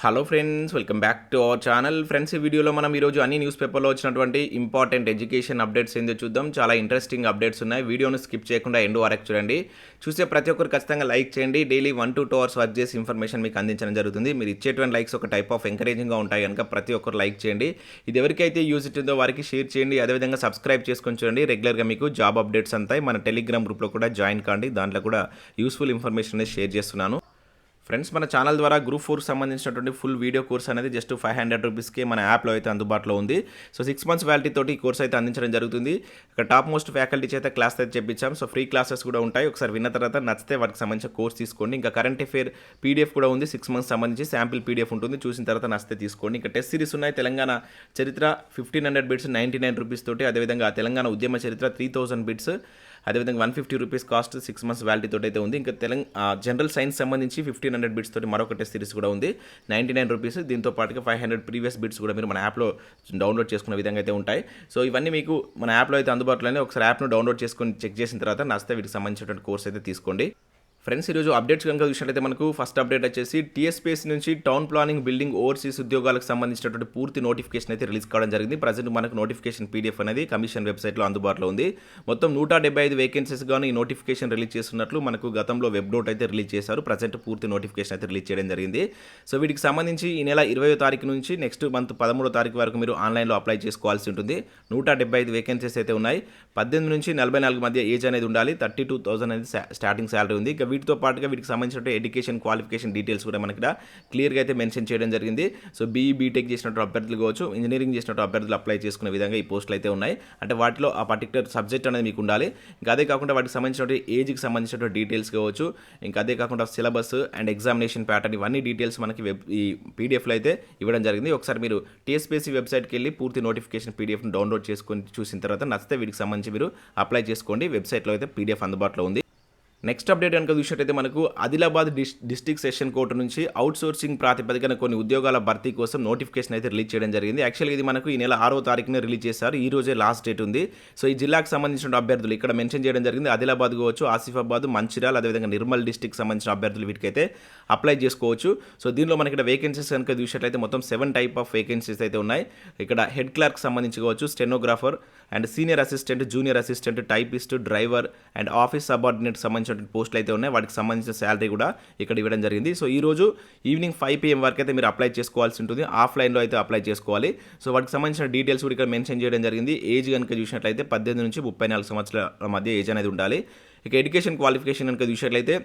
Hello friends, welcome back to our channel. Friends, ఈ వీడియోలో మనం ఈరోజు అన్ని న్యూస్ పేపర్లో వచ్చినటువంటి ఇంపార్టెంట్ ఎడ్యుకేషన్ అప్డేట్స్ ఏందో చూద్దాం. చాలా ఇంట్రెస్టింగ్ అప్డేట్స్ ఉన్నాయి. వీడియోను స్కిప్ చేయకుండా ఎండ్ వరకు చూడండి. చూసే ప్రతి ఒక్కరు ఖచ్చితంగా లైక్ చేయండి. డైలీ 1 to 2 అవర్స్ వర్క్ చేసి ఇన్ఫర్మేషన్ మీకు అందించడం జరుగుతుంది. మీరు ఇచ్చేటువంటి లైక్స్ ఒక టైప్ ఆఫ్ ఎంకరేజింగ్గా ఉంటాయి కనుక ప్రతి ఒక్కరు లైక్ చేయండి. ఇది ఎవరికైతే యూజ్ అవుతుందో వారికి షేర్ చేయండి. అదేవిధంగా సబ్స్క్రైబ్ చేసుకొని చూడండి. రెగ్యులర్గా మీకు జాబ్ అప్డేట్స్ అంతాయి. మన టెలిగ్రామ్ గ్రూప్లో కూడా జాయిన్ కాండి. దాంట్లో కూడా యూస్ఫుల్ ఇన్ఫర్మేషన్ అనేది షేర్ చేస్తున్నాను. ఫ్రెండ్స్, మన ఛానల్ ద్వారా గ్రూప్ 4 సంబంధించినటువంటి ఫుల్ వీడియో కోర్స్ అనేది జస్ట్ 500 రూపీస్కి మన యాప్లో అయితే అందుబాటులో ఉంది. సో 6 months వ్యాలిటీ తోటి ఈ కోర్స్ అయితే అందించడం జరుగుతుంది. ఇక్కడ టాప్ మోస్ట్ ఫ్యాకల్టీ చేత క్లాస్ అయితే చెప్పించాం. సో ఫ్రీ క్లాసెస్ కూడా ఉంటాయి. ఒకసారి విన్న తర్వాత నచ్చితే వాటికి సంబంధించిన కోర్స్ తీసుకోండి. ఇంకా కరెంట్ అఫేర్ పీడిఎఫ్ కూడా ఉంది. 6 months సంబంధించి శాంపిల్ పీడిఎఫ్ ఉంటుంది. చూసిన తర్వాత నచ్చితే తీసుకోండి. ఇంకా టెస్ట్ సిరీస్ ఉన్నాయి. తెలంగాణ చరిత్ర 1500 బిట్స్ 99 రూపీస్ తోటి, అదేవిధంగా తెలంగాణ ఉద్యమ చరిత్ర 3000 బిట్స్, అదేవిధంగా 150 రూపీస్ కాస్ట్ 6 months వ్యాలిటీ తోటి అయితే ఉంది. ఇంకా జనరల్ సైన్స్ సంబంధించి 1500 బిట్స్ తోటి మరొక టెస్ట్ సిరీస్ కూడా ఉంది. 99 రూపీస్. దీంతో పాటుగా 500 ప్రీవియస్ బిట్స్ కూడా మీరు మన యాప్లో డౌన్లోడ్ చేసుకునే విధంగా అయితే ఉంటాయి. సో ఇవన్నీ మీకు మన యాప్లో అయితే అందుబాటులోనే. ఒకసారి యాప్ను డౌన్లోడ్ చేసుకొని చెక్ చేసిన తర్వాత నచ్చితే వీటికి సంబంధించినటువంటి కోర్స్ అయితే తీసుకోండి. ఫ్రెండ్స్, ఈరోజు అప్డేట్స్ కనుక చూసినట్లయితే మనకు ఫస్ట్ అప్డేట్ వచ్చేసి TSPSC నుంచి టౌన్ ప్లానింగ్, బిల్డింగ్, ఓవర్సీస్ ఉద్యోగాలకు సంబంధించినటువంటి పూర్తి నోటిఫికేషన్ అయితే రిలీజ్ కావడం జరిగింది. ప్రజెంట్ మనకు నోటిఫికేషన్ పీడిఎఫ్ అనేది కమిషన్ వెబ్సైట్లో అందుబాటులో ఉంది. మొత్తం 175 వేకెన్సీస్ గాను ఈ నోటిఫికేషన్ రిలీజ్ చేస్తున్నట్లు మనకు గతంలో వెబ్ నోట్ అయితే రిలీజ్ చేశారు. ప్రజెంట్ పూర్తి నోటిఫికేషన్ అయితే రిలీజ్ చేయడం జరిగింది. సో వీటికి సంబంధించి ఈ నెల 20వ తారీఖు నుంచి నెక్స్ట్ మంత్ 13వ తారీఖు వరకు మీరు ఆన్లైన్లో అప్లై చేసుకోవాల్సి ఉంటుంది. 175 వేకెన్సీస్ అయితే ఉన్నాయి. 18 నుంచి 44 మధ్య ఏజ్ అనేది ఉండాలి. 32,000 అనేది స్టార్టింగ్ శాలరీ ఉంది. ఇక వీటితో పాటుగా వీటికి సంబంధించిన ఎడ్యుకేషన్ క్వాలిఫికేషన్ డీటెయిల్స్ కూడా మనకి క్లియర్గా అయితే మెన్షన్ చేయడం జరిగింది. సో బీటెక్ చేసినట్టు అభ్యర్థులు కావచ్చు, ఇంజనీరింగ్ చేసినట్టు అభ్యర్థులు అప్లై చేసుకునే విధంగా ఈ పోస్టులు అయితే ఉన్నాయి. అంటే వాటిలో ఆ పర్టికులర్ సబ్జెక్ట్ అనేది మీకు ఉండాలి. ఇంకా అదే కాకుండా వాటికి సంబంధించిన ఏజ్కి సంబంధించిన డీటెయిల్స్ కావచ్చు, ఇంకా అదే కాకుండా సిలబస్ అండ్ ఎగ్జామినేషన్ ప్యాటర్న్, ఇవన్నీ డీటెయిల్స్ మనకి ఈ పీడిఎఫ్లో అయితే ఇవ్వడం జరిగింది. ఒకసారి మీరు TSPSC వెబ్సైట్కి వెళ్ళి పూర్తి నోటిఫికేషన్ పీడిఎఫ్ని డౌన్లోడ్ చేసుకొని చూసిన తర్వాత నచ్చితే వీటికి సంబంధించి మీరు అప్లై చేసుకోండి. వెబ్సైట్లో అయితే పీడిఎఫ్ అందుబాటులో ఉంది. నెక్స్ట్ అప్డేట్ కనుక చూసినట్టయితే మనకు ఆదిలాబాద్ డిస్ట్రిక్ట్ సెషన్ కోర్టు నుంచి అవుట్ సోర్సింగ్ ప్రాతిపదికన కొన్ని ఉద్యోగాల భర్తీ కోసం నోటిఫికేషన్ అయితే రిలీజ్ చేయడం జరిగింది. యాక్చువల్గా ఇది మనకు ఈ నెల 6వ తారీఖున రిలీజ్ చేశారు. ఈ రోజే లాస్ట్ డేట్ ఉంది. సో ఈ జిల్లాకు సంబంధించిన అభ్యర్థులు ఇక్కడ మెన్షన్ చేయడం జరిగింది. ఆదిలాబాద్ కావచ్చు, ఆసిఫాబాద్, మంచిర్యాల, అదేవిధంగా నిర్మల్ డిస్ట్రిక్ట్ సంబంధించిన అభ్యర్థులు వీటికైతే అప్లై చేసుకోవచ్చు. సో దీనిలో మనకి ఇక్కడ వేకెన్సీస్ కనుక చూసినట్లయితే మొత్తం 7 టైప్ ఆఫ్ వేకెన్సీస్ అయితే ఉన్నాయి. ఇక్కడ హెడ్ క్లర్క్ సంబంధించి కావచ్చు, stenographer and senior assistant, junior assistant, typist, driver and office subordinate సంబంధించిన పోస్టులు అయితే ఉన్నాయి. వాటికి సంబంధించిన శాలరీ కూడా ఇక్కడ ఇవ్వడం జరిగింది. సో ఈ రోజు ఈవినింగ్ 5 PM వరకు అయితే మీరు అప్లై చేసుకోవాల్సి ఉంటుంది. ఆఫ్లైన్లో అయితే అప్లై చేసుకోవాలి. సో వాటికి సంబంధించిన డీటెయిల్స్ కూడా ఇక్కడ మెన్షన్ చేయడం జరిగింది. ఏజ్ కనుక చూసినట్లయితే 18 నుంచి 34 సంవత్సరాల మధ్య ఏజ్ అనేది ఉండాలి. ఇక ఎడ్యుకేషన్ క్వాలిఫికేషన్ కనుక చూసినట్లయితే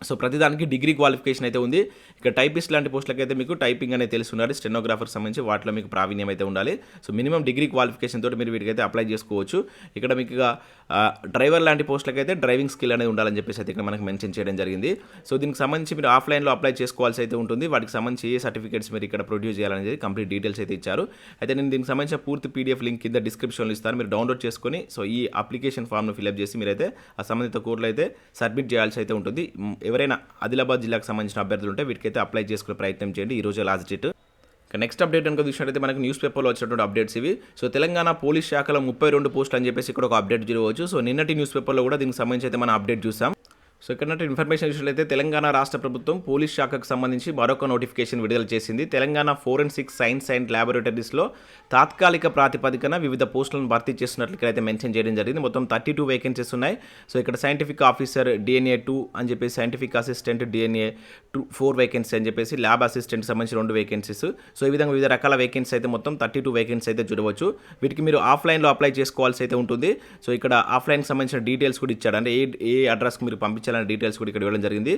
సో ప్రతిదానికి డిగ్రీ క్వాలిఫికేషన్ అయితే ఉంది. ఇక టైపిస్ట్ లాంటి పోస్టులకి అయితే మీకు టైపింగ్ అనేది తెలిసి ఉండాలి. స్టెనోగ్రాఫర్ సంబంధించి వాటిలో మీకు ప్రావీణ్యం అయితే ఉండాలి. సో మినిమం డిగ్రీ క్వాలిఫికేషన్ తోటి మీరు వీటికైతే అప్లై చేసుకోవచ్చు. ఇక్కడ మీకు డ్రైవర్ లాంటి పోస్టులకి అయితే డ్రైవింగ్ స్కిల్ అనేది ఉండాలని చెప్పేసి అయితే ఇక్కడ మనకు మెన్షన్ చేయడం జరిగింది. సో దీనికి సంబంధించి మీరు ఆఫ్లైన్లో అప్లై చేసుకోవాల్సి అయితే ఉంటుంది. వాటికి సంబంధించి ఏ సర్టిఫికేట్స్ మీరు ఇక్కడ ప్రొడ్యూస్ చేయాలనేది కంప్లీట్ డీటెయిల్స్ అయితే ఇచ్చారు. అయితే నేను దీనికి సంబంధించిన పూర్తి పీడిఎఫ్ లింక్ కింద డిస్క్రిప్షన్లో ఇస్తాను. మీరు డౌన్లోడ్ చేసుకొని సో ఈ అప్లికేషన్ ఫామ్ను ఫిల్అప్ చేసి మీరైతే ఆ సంబంధిత కోర్సులో అయితే సబ్మిట్ చేయాల్సి అయితే ఉంటుంది. ఎవరైనా ఆదిలాబాద్ జిల్లాకు సంబంధించిన అభ్యర్థులు ఉంటే వీటికైతే అప్లై చేసుకునే ప్రయత్నం చేయండి. ఈ రోజు లాస్ట్ డేట్. నెక్స్ట్ అప్డేట్ కనుక చూసినట్టయితే మనకు న్యూస్ పేపర్లో వచ్చినటువంటి అప్డేట్స్ ఇవి. సో తెలంగాణ పోలీస్ శాఖలో 32 పోస్టులు అని చెప్పేసి ఇక్కడ ఒక అప్డేట్ చూడవచ్చు. సో నిన్నటి న్యూస్ పేపర్లో కూడా దీనికి సంబంధించి అయితే మనం అప్డేట్ చూసాం. సో ఇక్కడ ఇన్ఫర్మేషన్ చూసినట్లయితే తెలంగాణ రాష్ట్ర ప్రభుత్వం పోలీస్ శాఖకు సంబంధించి మరొక నోటిఫికేషన్ విడుదల చేసింది. తెలంగాణ ఫోరెన్సిక్ సైన్స్ అండ్ ల్యాబొరేటరీస్లో తాత్కాలిక ప్రాతిపదికన వివిధ పోస్టులను భర్తీ చేస్తున్నట్లు ఇక్కడైతే మెన్షన్ చేయడం జరిగింది. మొత్తం 32 వేకెన్సీస్ ఉన్నాయి. సో ఇక్కడ సైంటిఫిక్ ఆఫీసర్ DNA 2 అని చెప్పేసి, సైంటిఫిక్ అసిస్టెంట్ DNA 4 వేకెన్సీ అని చెప్పేసి, ల్యాబ్ అసిస్టెంట్ సంబంధించి 2 వేకెన్సీస్. సో ఈ విధంగా వివిధ రకాల వేకెన్సీ అయితే మొత్తం 32 వేకెన్సీ అయితే చూడవచ్చు. వీటికి మీరు ఆఫ్లైన్లో అప్లై చేసుకోవాల్సి అయితే ఉంటుంది. సో ఇక్కడ ఆఫ్లైన్కి సంబంధించిన డీటెయిల్స్ కూడా ఇచ్చాడు. అంటే ఏ అడ్రస్కి మీరు పంపించాలి డీటెయిల్స్ కూడా ఇక్కడ ఇవ్వడం జరిగింది.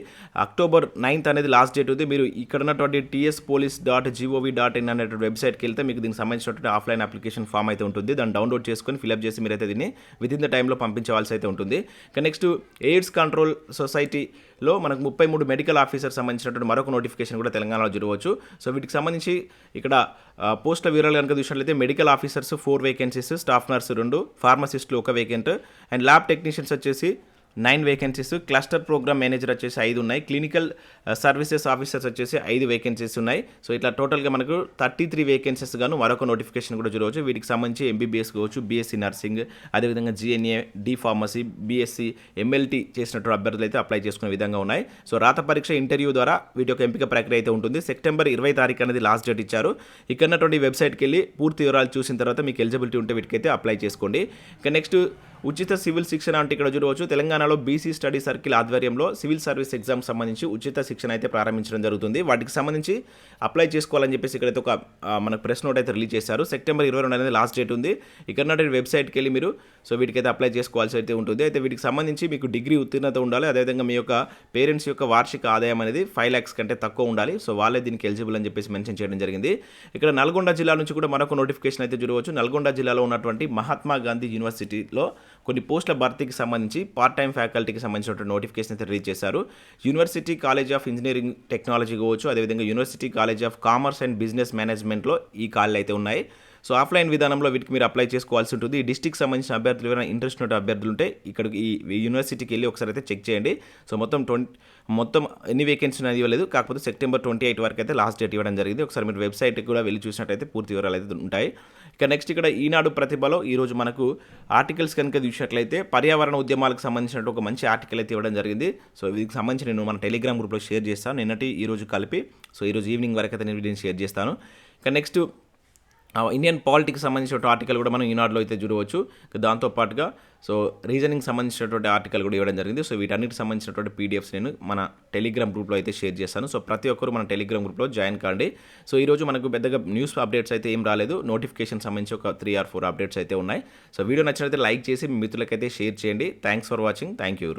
October 9th అనేది లాస్ట్ డేట్ ఉంది. మీరు ఇక్కడ ఉన్నటువంటి tspolice.gov.in అనే వెబ్సైట్కి వెళ్తే మీకు దీనికి సంబంధించినటువంటి ఆఫ్లైన్ అప్లికేషన్ ఫామ్ అయితే ఉంటుంది. దాన్ని డౌన్లోడ్ చేసుకొని ఫిల్అప్ చేసి మీరైతే దీన్ని వితిన్ ద టైంలో పంపించవలసి అయితే ఉంటుంది. ఇక నెక్స్ట్ ఎయిడ్స్ కంట్రోల్ సొసైటీలో మనకు 33 మెడికల్ ఆఫీసర్ సంబంధించినటువంటి మరొక నోటిఫికేషన్ కూడా తెలంగాణలో చూడవచ్చు. సో వీటికి సంబంధించి ఇక్కడ పోస్టుల వివరాలు కనుక చూసినట్లయితే medical officers 4 vacancies, staff nurse 2, ఫార్మసిస్టులు 1 vacant and lab technicians వచ్చేసి 9 వేకెన్సీస్, క్లస్టర్ ప్రోగ్రామ్ మేనేజర్ వచ్చేసి 5 ఉన్నాయి, క్లినికల్ సర్వీసెస్ ఆఫీసర్స్ వచ్చేసి 5 వేకెన్సీస్ ఉన్నాయి. సో ఇట్లా టోటల్గా మనకు 33 వేకెన్సీస్ గాను మరొక నోటిఫికేషన్ కూడా చూడవచ్చు. వీటికి సంబంధించి ఎంబీబీఎస్ కావచ్చు, బీఎస్సీ నర్సింగ్, అదేవిధంగా GNA, D pharmacy, BSc, MLT చేసినటువంటి అభ్యర్థులు అయితే అప్లై చేసుకునే విధంగా ఉన్నాయి. సో రాత పరీక్ష ఇంటర్వ్యూ ద్వారా వీటి యొక్క ఎంపిక ప్రక్రియ అయితే ఉంటుంది. సెప్టెంబర్ 20 తారీఖు అనేది లాస్ట్ డేట్ ఇచ్చారు. ఇక్కడ ఉన్నటువంటి వెబ్సైట్కి వెళ్ళి పూర్తి వివరాలు చూసిన తర్వాత మీకు ఎలిజిబిలిటీ ఉంటే వీటికైతే అప్లై చేసుకోండి. ఇక నెక్స్ట్ ఉచిత సివిల్ శిక్షణ అంటే ఇక్కడ చూడవచ్చు. తెలంగాణలో బీసీ స్టడీ సర్కిల్ ఆధ్వర్యంలో సివిల్ సర్వీస్ ఎగ్జామ్ సంబంధించి ఉచిత శిక్షణ అయితే ప్రారంభించడం జరుగుతుంది. వాటికి సంబంధించి అప్లై చేసుకోవాలని చెప్పేసి ఇక్కడైతే ఒక మనకు ప్రెస్ నోట్ అయితే రిలీజ్ చేశారు. సెప్టెంబర్ 22 అనేది లాస్ట్ డేట్ ఉంది. ఇక్కడ ఉన్నటువంటి వెబ్సైట్కి వెళ్ళి మీరు సో వీటికైతే అప్లై చేసుకోవాల్సి అయితే ఉంటుంది. అయితే వీటికి సంబంధించి మీకు డిగ్రీ ఉత్తీర్ణత ఉండాలి. అదేవిధంగా మీ యొక్క పేరెంట్స్ యొక్క వార్షిక ఆదాయం అనేది 5 lakhs కంటే తక్కువ ఉండాలి. సో వాళ్ళే దీనికి ఎలిజిబుల్ అని చెప్పేసి మెన్షన్ చేయడం జరిగింది. ఇక్కడ నల్గొండ జిల్లా నుంచి కూడా మరొక నోటిఫికేషన్ అయితే చూడవచ్చు. నల్గొండ జిల్లాలో ఉన్నటువంటి మహాత్మా గాంధీ యూనివర్సిటీలో కొన్ని పోస్టుల భర్తీకి సంబంధించి పార్ట్ టైం ఫ్యాకల్టీకి సంబంధించినటువంటి నోటిఫికేషన్ అయితే రిలీజ్ చేశారు. University college of engineering technology కావచ్చు, అదేవిధంగా university college of commerce and business మేనేజ్మెంట్లో ఈ ఖాళీలు అయితే ఉన్నాయి. సో ఆఫ్లైన్ విధానంలో వీటికి మీరు అప్లై చేసుకోవాల్సి ఉంటుంది. ఈ డిస్టిక్ సంబంధించిన అభ్యర్థులు ఎవరైనా ఇంట్రెస్ట్ ఉన్న అభ్యర్థులు ఉంటే ఇక్కడికి ఈ యూనివర్సిటీకి వెళ్ళి ఒకసారి అయితే చెక్ చేయండి. సో మొత్తం ఎన్ని వేకెన్సీ అనేది ఇవ్వలేదు, కాకపోతే సెప్టెంబర్ 28 వరకు అయితే లాస్ట్ డేట్ ఇవ్వడం జరిగింది. ఒకసారి మీరు వెబ్సైట్కి కూడా వెళ్ళి చూసినట్టయితే పూర్తి వివరాలు అయితే ఉంటాయి. ఇక నెక్స్ట్ ఇక్కడ ఈనాడు ప్రతిభలో ఈరోజు మనకు ఆర్టికల్స్ కనుక చూసినట్లయితే పర్యావరణ ఉద్యమాలకు సంబంధించినట్టు ఒక మంచి ఆర్టికల్ అయితే ఇవ్వడం జరిగింది. సో వీటికి సంబంధించి నేను మన టెలిగ్రామ్ గ్రూప్లో షేర్ చేస్తాను, నిన్నటి ఈరోజు కలిపి. సో ఈరోజు ఈవినింగ్ వరకు అయితే నేను షేర్ చేస్తాను. ఇక నెక్స్ట్ ఇండియన్ పాలిటిక్స్ సంబంధించిన ఆర్టికల్ కూడా మనం ఈనాడులో అయితే చూడవచ్చు. దాంతోపాటుగా సో రీజనింగ్ సంబంధించినటువంటి ఆర్టికల్ కూడా ఇవ్వడం జరిగింది. సో వీటన్నిటికి సంబంధించినటువంటి పీడిఎఫ్స్ నేను మన టెలిగ్రామ్ గ్రూప్లో అయితే షేర్ చేస్తాను. సో ప్రతి ఒక్కరు మన టెలిగ్రామ్ గ్రూప్లో జాయిన్ కాండి. సో ఈరోజు మనకు పెద్దగా న్యూస్ అప్డేట్స్ అయితే ఏం రాలేదు. నోటిఫికేషన్ సంబంధించి ఒక 3 or 4 అప్డేట్స్ అయితే ఉన్నాయి. సో వీడియో నచ్చినట్లయితే లైక్ చేసి మీ మిత్రులకైతే షేర్ చేయండి. Thanks for watching. Thank you.